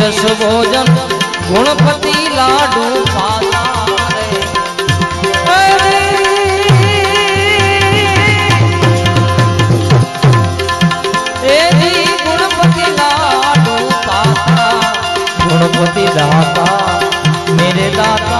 दिवस भोजन गुणपति लाडू पाता रे। गुणपति लाडू पाता, गुणपति दाता मेरे दाता।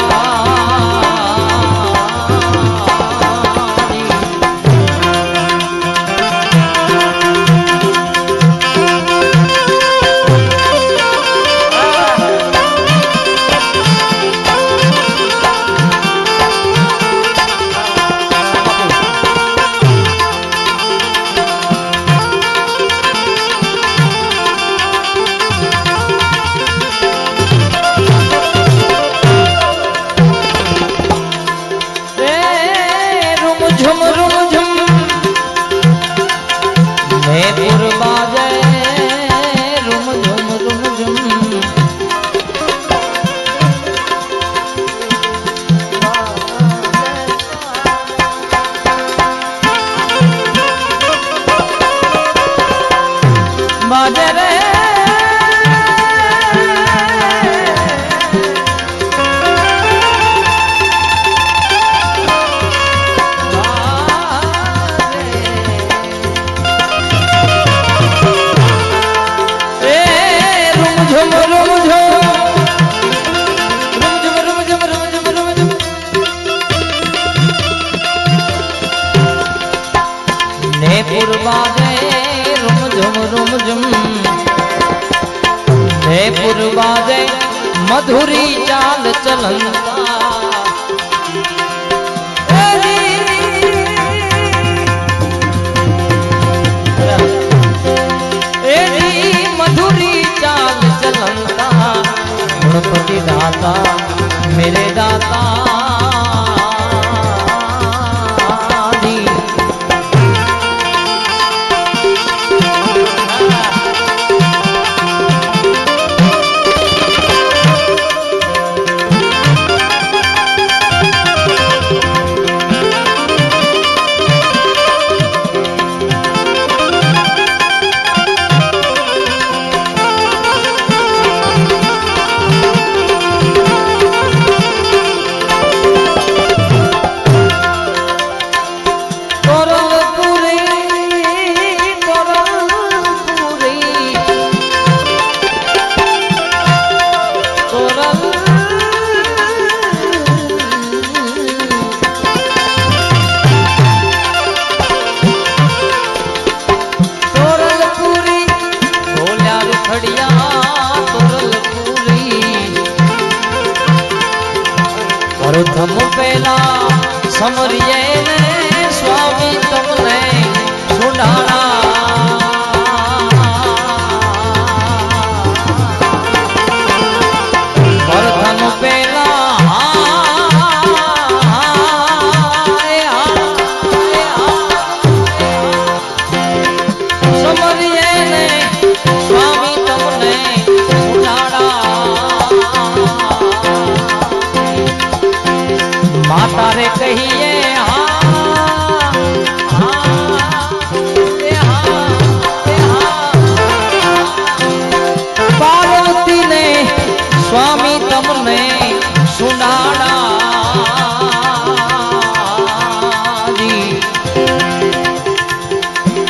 बाजे मधुरी चाल चलंता मधुरी चाल चलंता गुणपति दाता मेरे दाता। प्रथम पहला समरिये ने स्वामी तुमने सुनाना प्रथम पहला समरिये ने स्वामी तुमने सुनाना माता रे कहिए पार्वती ने स्वामी तुमने सुनाड़ा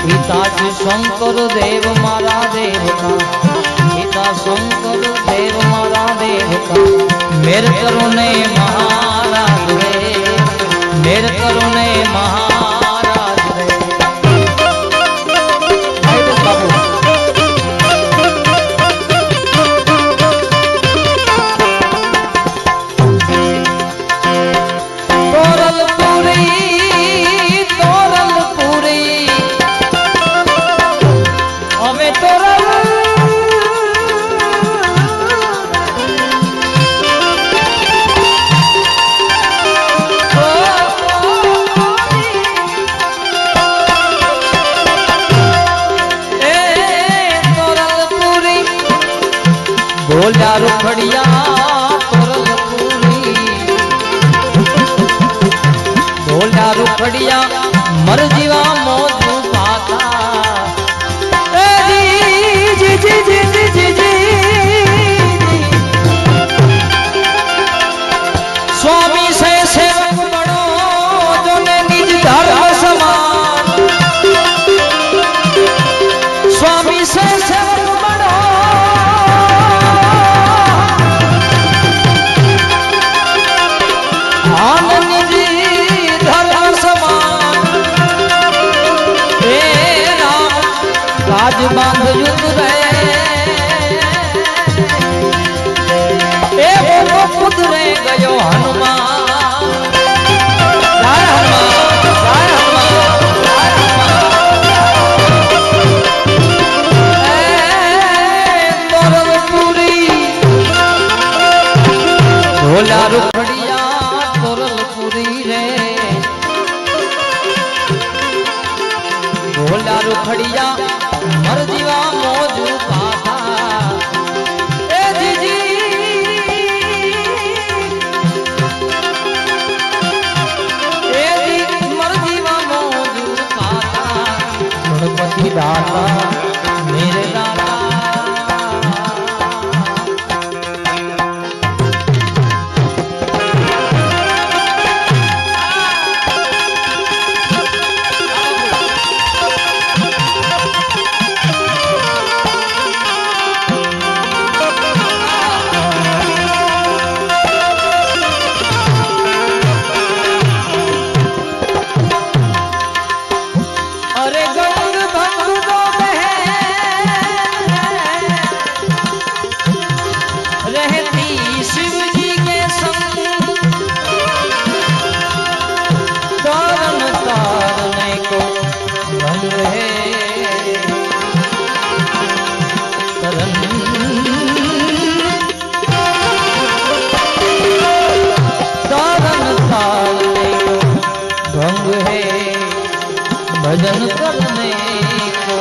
पिता श्री शंकर देव मारा देवता पिता शंकर देव मारा देवता मेरे करुणे महाराज रे मेरे करुणे महाराज रे। धान निजी धर्म समान हे राम काज बांध युद्ध रहे ए वो खुद रे गयो हनुमान जय हनुमान जय हनुमान तोरलपुरी ढोला रुखड़िया तोरलपुरी रे ढोला रुखड़िया मर जीवा मौजू पाता ए जीजी ए जी मर जीवा मौजू पाता गणपति दाता मेरे दाता भजन करने को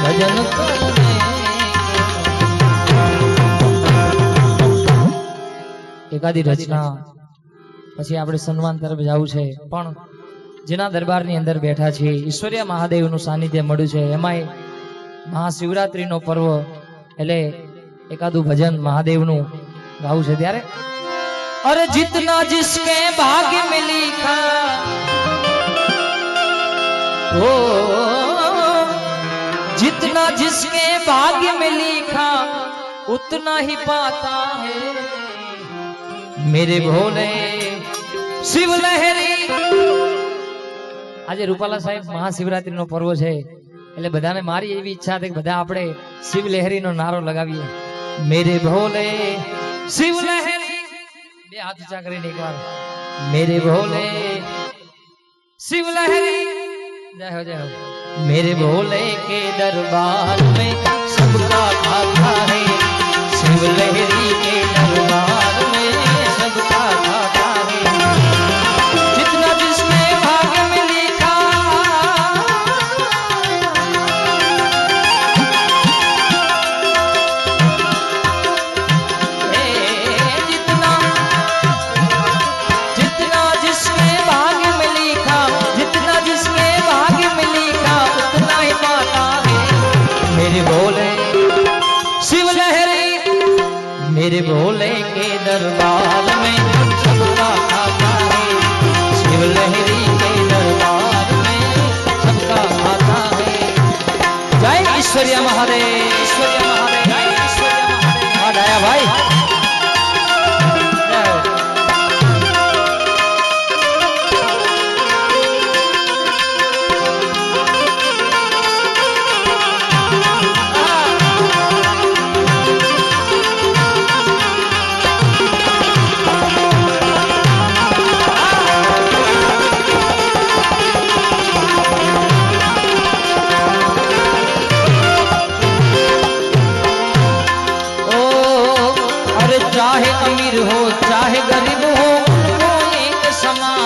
भजन करने एकादी रचना પછી આપણે સન્માન તરફ જવું છે પણ જેના દરબારની અંદર બેઠા છે ઈશ્વરીય મહાદેવનું સાનિધ્ય મળ્યું છે એમાંય મહાશિવરાત્રીનો પર્વ એટલે એકાદું ભજન મહાદેવનું ગાવું છે ત્યારે અરે જીતના जिसके भाग्य में लिखा ओ जितना जिसके भाग्य में लिखा उतना ही पाता है मेरे भोले शिव लहरी આજે રૂપાલા સાહેબ મહાશિવરાત્રીનો પર્વ છે એટલે બધાને મારી એવી ઈચ્છા છે કે બધા આપણે શિવ લહેરીનો નારો લગાવીએ મેરે ભોલે શિવ લહેરી બે હાથ ઊંચા કરીને એકવાર मेरे भोले शिव लहरी जय हो मेरे भोले के दरबार में सबका खाता है शिव लहरी के दरबार में सबका खाता है जितना जिसने भाग्य में लिखा जितना जितना जिसने भाग्य में लिखा जितना जिसने भाग्य में लिखा उतना ही पाता है मेरे भोले शिव लहरी मेरे भोले के दरबार में सबका खाता है शिव लहरी के दरबार में सबका खाता है जय ईश्वरीय महादेव ईश्वरीय महादेव जय ईश्वरीय महादेव आ गया भाई चाहे अमीर हो चाहे गरीब हो उनको एक समान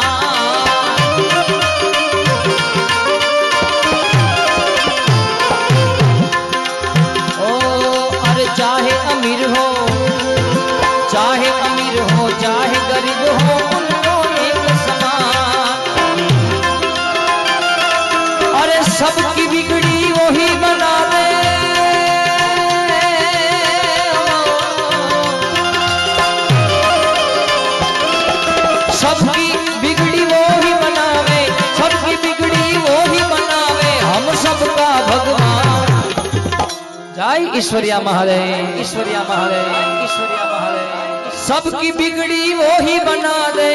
ओ अरे चाहे अमीर हो चाहे गरीब हो उनको एक समान अरे सबकी बिगड़ी वही बना दे सबकी बिगड़ी वो ही बनावे सबकी बिगड़ी वो ही बनावे हम सबका भगवान जय ईश्वरिया महादेव ईश्वरिया महादेव ईश्वरिया महादेव सबकी बिगड़ी वो ही बना दे,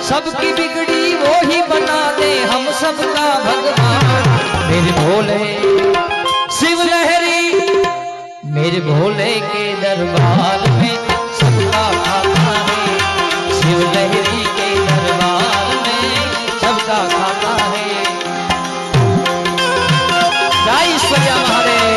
सबकी बिगड़ी वो ही बना दे, हम सबका भगवान मेरे भोले शिव लहरी। मेरे भोले के दरबार में सबका खाता है, शिव लहरी के दरबार में सबका खाता है। जय ईश्वरिया महादेव।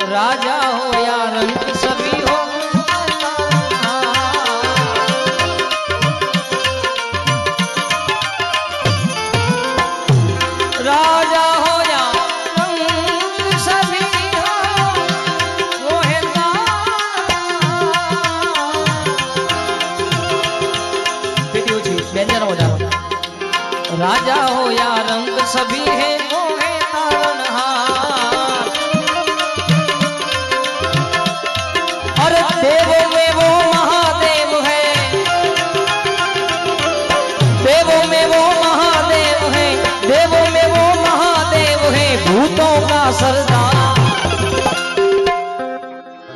राजा हो या रंग सभी हो, राजा हो या रंग सभी हो, वो है राजा हो या रंग सभी है, वो है तारनहार। और देवों में वो महादेव है, देवों में वो महादेव है, देवों में वो महादेव है, भूतों का सरदार।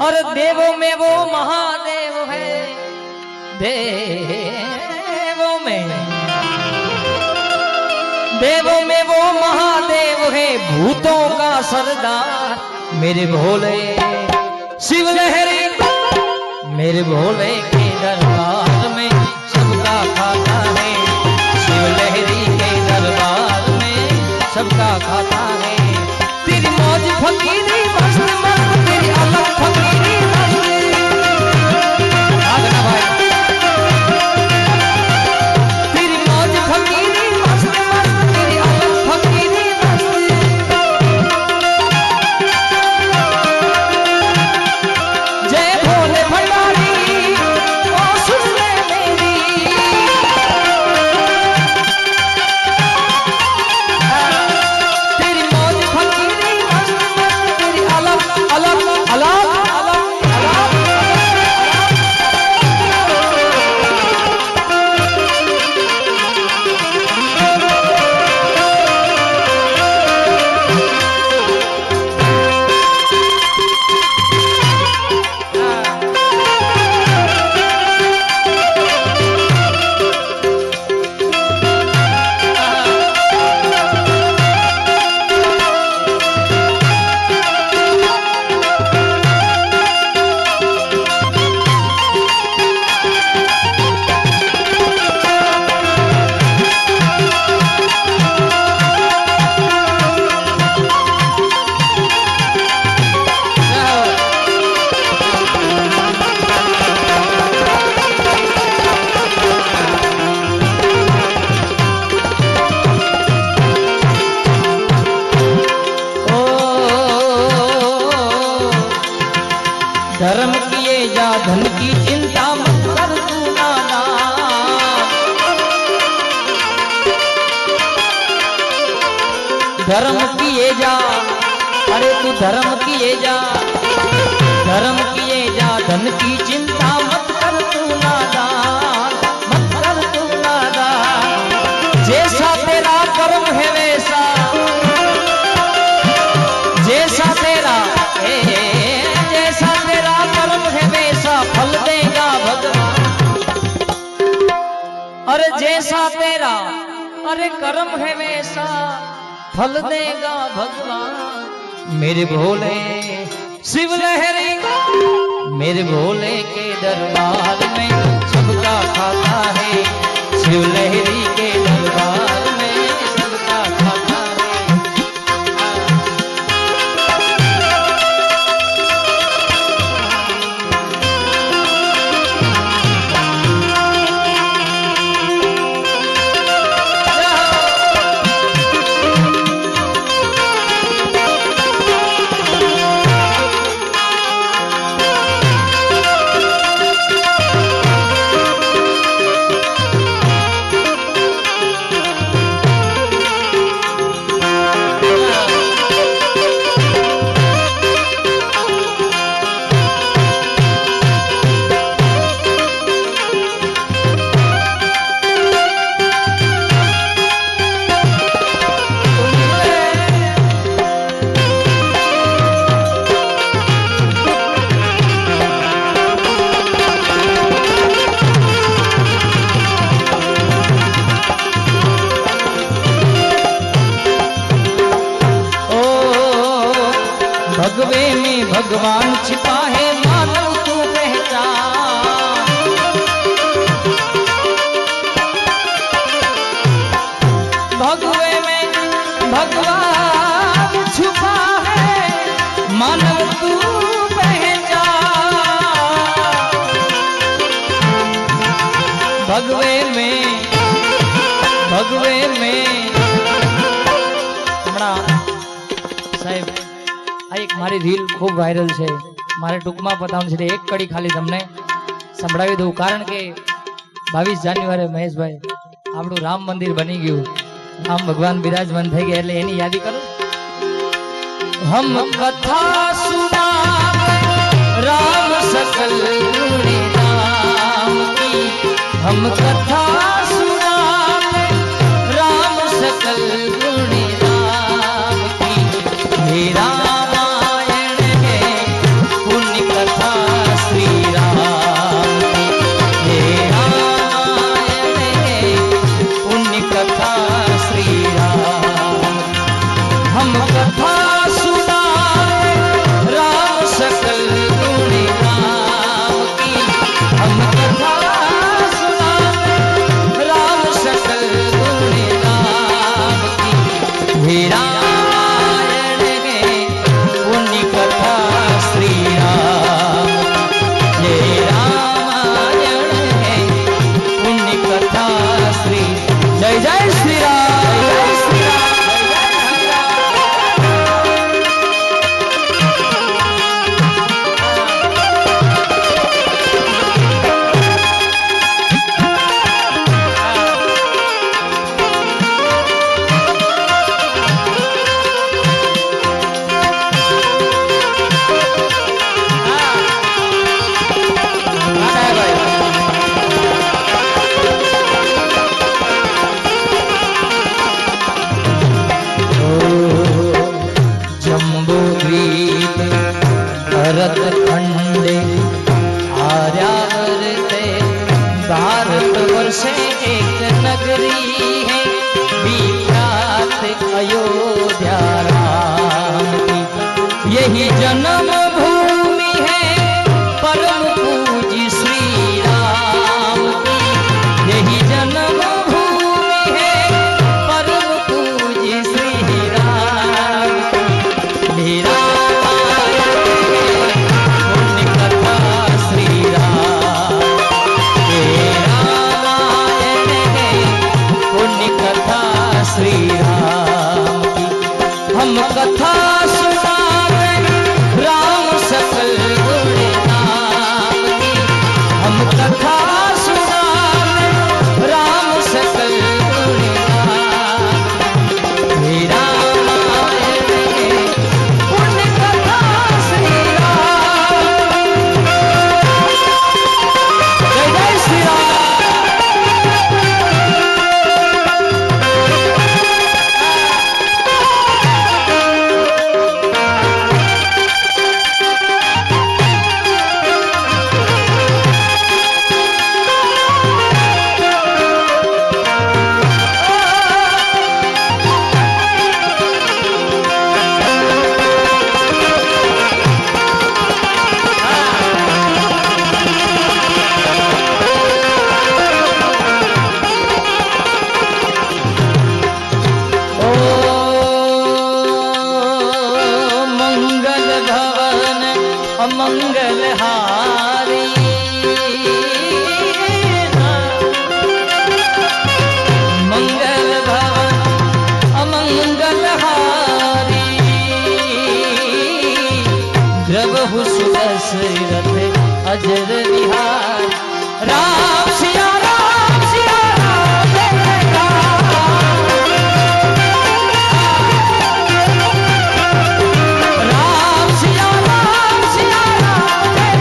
और देवों में वो महादेव है, देवों में वो महादेव है, भूतों का सरदार मेरे भोले शिव लहरी। मेरे भोले के दरबार में सबका खाता है, शिव लहरी के दरबार में सबका खाता है। तेरी मौज फकीरी मस्त मस्त, तेरी अलग फकीरी मस्त। आगना भाई तेरी मौज फकीरी मस्त मस्त, तेरी अलग फकीरी मस्त। जय भोले भंडारी ओ सुन ले मेरी, तेरी मौज फकीरी मस्त मस्त, तेरी अलग अलग अलग अलग अलग। धर्म किए जा धन की चिंता मत कर तू नाना, धर्म किए जा, अरे तू धर्म किए जा, धर्म किए जा, धन की चिंता मत कर तू नाना, मत कर तू नाना। जैसा तेरा कर्म है वैसा, जैसा तेरा जैसा तेरा कर्म है वैसा फल देगा भगवान। अरे जैसा तेरा अरे कर्म है वैसा फल देगा भगवान। मेरे भोले शिव लहरी, मेरे भोले के दरबार में सबका खाता है, शिव लहरी के दरबार में सबका खाता है। भगवे में भगवान छिपा है, मानव तू पहचान। भगवे में भगवान छुपा है, मानव तू पहचान। भगवे में साहेब આ એક મારી રીલ ખૂબ વાયરલ છે, મારે ટૂંકમાં બતાવવાનું છે, એક કડી ખાલી તમને સંભળાવી દઉં, કારણ કે 22 જાન્યુઆરી મહેશભાઈ આપણું રામ મંદિર બની ગયું, રામ ભગવાન બિરાજમાન થઈ ગયા, એટલે એની યાદી કરું। હમ કથા સુનાવે રામ સકલ ગુણી રામ કી, हम कथा सुनावे राम सकल गुणी राम की। हे रामायण है पुण्य कथा श्री राम की। हे रामायण है पुण्य कथा श्री राम। हम कथा सुनावे राम सकल गुणी राम की। हम कथा रामायण है पुण्य कथा श्री राम। ये रामायण है पुण्य कथा श्री। जय जय श्री राम, जय श्री राम, भरत खंडे आर्यावर्ते भारत वर्षे एक नगरी है, विख्यात अयोध्या राम की। यही जन्म भूमि है परम पूज्य श्री राम की। यही जन्म भूमि है परम पूज्य श्री राम की। मेरा श्री राम की। हम कथा सुनावे राम सकल गुणी राम की। हम कथा सुनावे राम सकल गुणी राम। श्री रामायण है पुण्य कथा श्री राम। जय जय श्री राम। मंगल हारी मंगल भवन अमंगल हारी। द्रवहु सुदशरथ अजर विहार। राम सिया राम सिया राम जय राम सिया राम सिया राम जय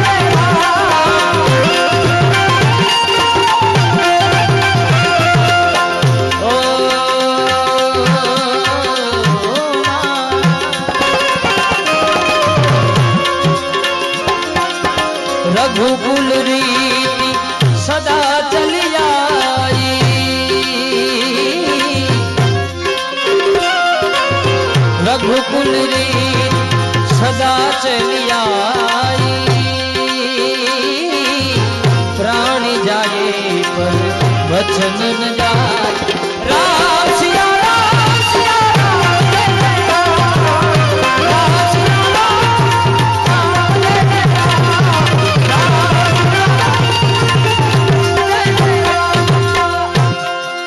रघुकुल रीति सदा चली आई। रघुकुल रीति सदा चली आई, प्राणी जाए पर वचन